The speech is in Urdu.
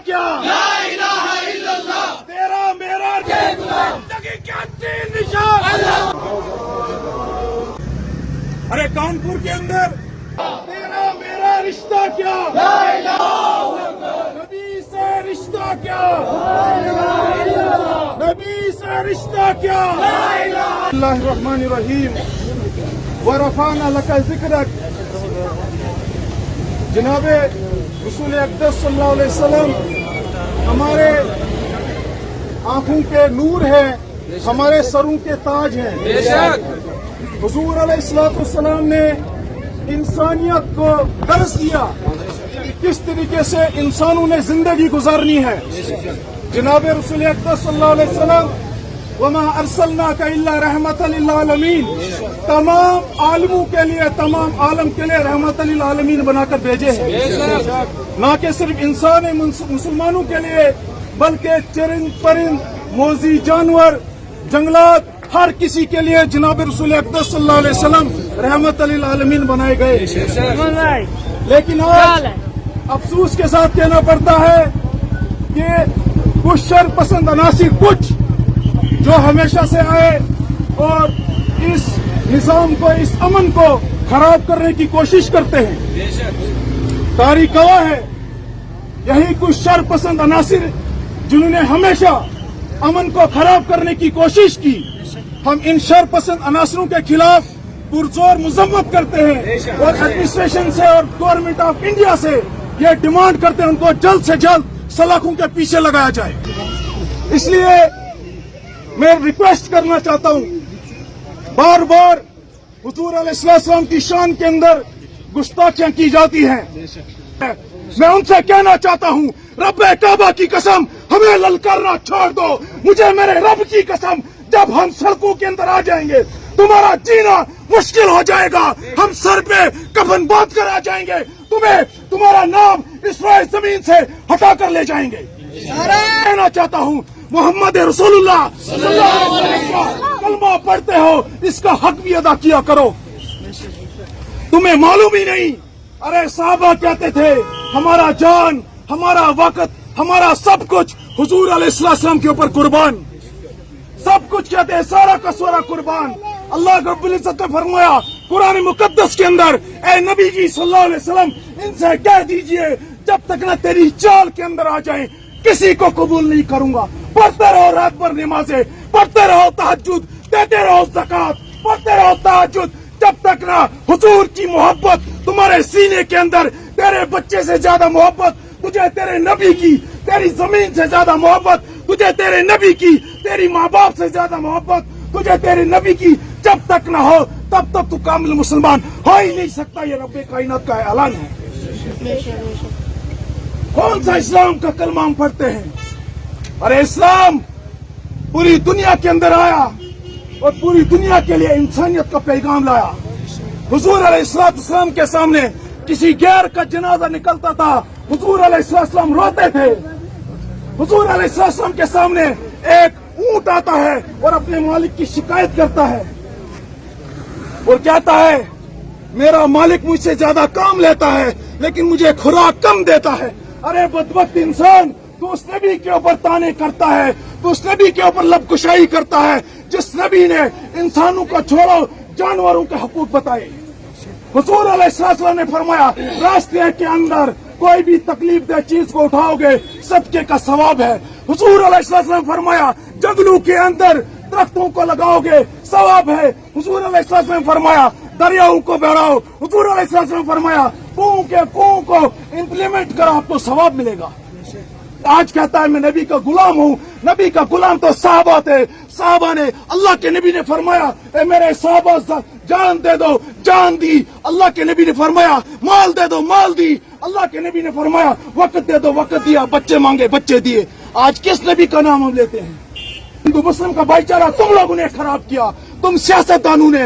کیا لا الہ الا اللہ تیرا میرا زندگی کا تین نشان ارے کانپور کے اندر تیرا میرا رشتہ کیا لا الہ نبی سے رشتہ کیا نبی سے رشتہ کیا اللہ الرحمن الرحیم ورفعنا لك ذکرک جناب رسول اقدس صلی اللہ علیہ وسلم ہمارے آنکھوں کے نور ہیں، ہمارے سروں کے تاج ہیں۔ حضور علیہ السلام نے انسانیت کو درس دیا کہ کس طریقے سے انسانوں نے زندگی گزارنی ہے۔ جناب رسول اقدس صلی اللہ علیہ وسلم وما ارسلناک الا رحمۃ للعالمین، تمام عالموں کے لیے، تمام عالم کے لیے رحمۃ للعالمین بنا کر بھیجے ہیں، نہ کہ صرف انسان مسلمانوں کے لیے بلکہ چرند پرند موذی جانور جنگلات ہر کسی کے لیے جناب رسول اقدس صلی اللہ علیہ وسلم رحمت للعالمین بنائے گئے۔ لیکن آج افسوس کے ساتھ کہنا پڑتا ہے کہ کچھ شر پسند عناصر کچھ جو ہمیشہ سے آئے اور اس نظام کو، اس امن کو خراب کرنے کی کوشش کرتے ہیں۔ تاریخ گواہ ہے یہی کچھ شر پسند عناصر جنہوں نے ہمیشہ امن کو خراب کرنے کی کوشش کی۔ ہم ان شر پسند عناصروں کے خلاف پرزور مذمت کرتے ہیں اور ایڈمنسٹریشن سے اور گورنمنٹ آف انڈیا سے یہ ڈیمانڈ کرتے ہیں ان کو جلد سے جلد سلاخوں کے پیچھے لگایا جائے۔ اس لیے میں ریکویسٹ کرنا چاہتا ہوں، بار بار حضور علیہ السلام کی شان کے اندر گستاخیاں کی جاتی ہیں۔ میں ان سے کہنا چاہتا ہوں رب کعبہ کی قسم ہمیں للکارنا چھوڑ دو، مجھے میرے رب کی قسم جب ہم سڑکوں کے اندر آ جائیں گے تمہارا جینا مشکل ہو جائے گا، ہم سر پہ کفن باندھ کر آ جائیں گے، تمہیں تمہارا نام اس روئے زمین سے ہٹا کر لے جائیں گے۔ کہنا چاہتا ہوں محمد رسول اللہ صلی اللہ علیہ وسلم کلمہ پڑھتے ہو، اس کا حق بھی ادا کیا کرو۔ تمہیں معلوم ہی نہیں، ارے صحابہ کہتے تھے ہمارا جان، ہمارا وقت، ہمارا سب کچھ حضور علیہ السلام کے اوپر قربان، سب کچھ کہتے ہیں، سارا کا سارا قربان۔ اللہ رب العزت نے فرمایا قرآن مقدس کے اندر، اے نبی جی صلی اللہ علیہ وسلم ان سے کہہ دیجئے جب تک نہ تیری چال کے اندر آ جائیں کسی کو قبول نہیں کروں گا۔ پڑھتے رہو رات بھر نمازیں، پڑھتے رہو تہجد، دیتے رہو زکات، پڑھتے رہو تہجد، جب تک نہ حضور کی محبت تمہارے سینے کے اندر، تیرے بچے سے زیادہ محبت تجھے تیرے نبی کی، تیری زمین سے زیادہ محبت تجھے تیرے نبی کی، تیری ماں باپ سے زیادہ محبت تجھے تیرے نبی کی جب تک نہ ہو تب تک تو کامل مسلمان ہو ہی نہیں سکتا۔ یہ رب کائنات کا اعلان ہے۔ کون سا اسلام کا کلمہ ہم پڑھتے ہیں؟ ارے اسلام پوری دنیا کے اندر آیا اور پوری دنیا کے لیے انسانیت کا پیغام لایا۔ حضور علیہ السلام کے سامنے کسی غیر کا جنازہ نکلتا تھا، حضور علیہ السلام روتے تھے۔ حضور علیہ السلام کے سامنے ایک اونٹ آتا ہے اور اپنے مالک کی شکایت کرتا ہے اور کہتا ہے میرا مالک مجھ سے زیادہ کام لیتا ہے لیکن مجھے خوراک کم دیتا ہے۔ ارے بدبخت انسان، تو اس نبی کے اوپر تانے کرتا ہے، تو اس نبی کے اوپر لب کشائی کرتا ہے جس نبی نے انسانوں کا چھوڑو جانوروں کے حقوق بتائے۔ حضور علیہ السلام نے فرمایا راستے کے اندر کوئی بھی تکلیف دہ چیز کو اٹھاؤ گے صدقے کا ثواب ہے۔ حضور علیہ السلام نے فرمایا جنگلوں کے اندر درختوں کو لگاؤ گے ثواب ہے۔ حضور علیہ السلام نے فرمایا دریاؤں کو بڑھاؤ۔ حضور علیہ السلام نے فرمایا کنویں کے کنویں کو امپلیمنٹ کرو، آپ کو ثواب ملے گا۔ آج کہتا ہے میں نبی کا غلام ہوں، نبی کا غلام تو صحابہ تھے، صحابہ نے اللہ کے نبی نے فرمایا اے میرے صحابہ جان دے دو، جان دی۔ اللہ کے نبی نے فرمایا مال دے دو، مال دی۔ اللہ کے نبی نے فرمایا وقت دے دو، وقت دیا۔ بچے مانگے، بچے دیے۔ آج کس نبی کا نام ہم لیتے ہیں؟ ہندو مسلم کا بھائی چارہ تم لوگوں نے خراب کیا، تم سیاستدانوں نے۔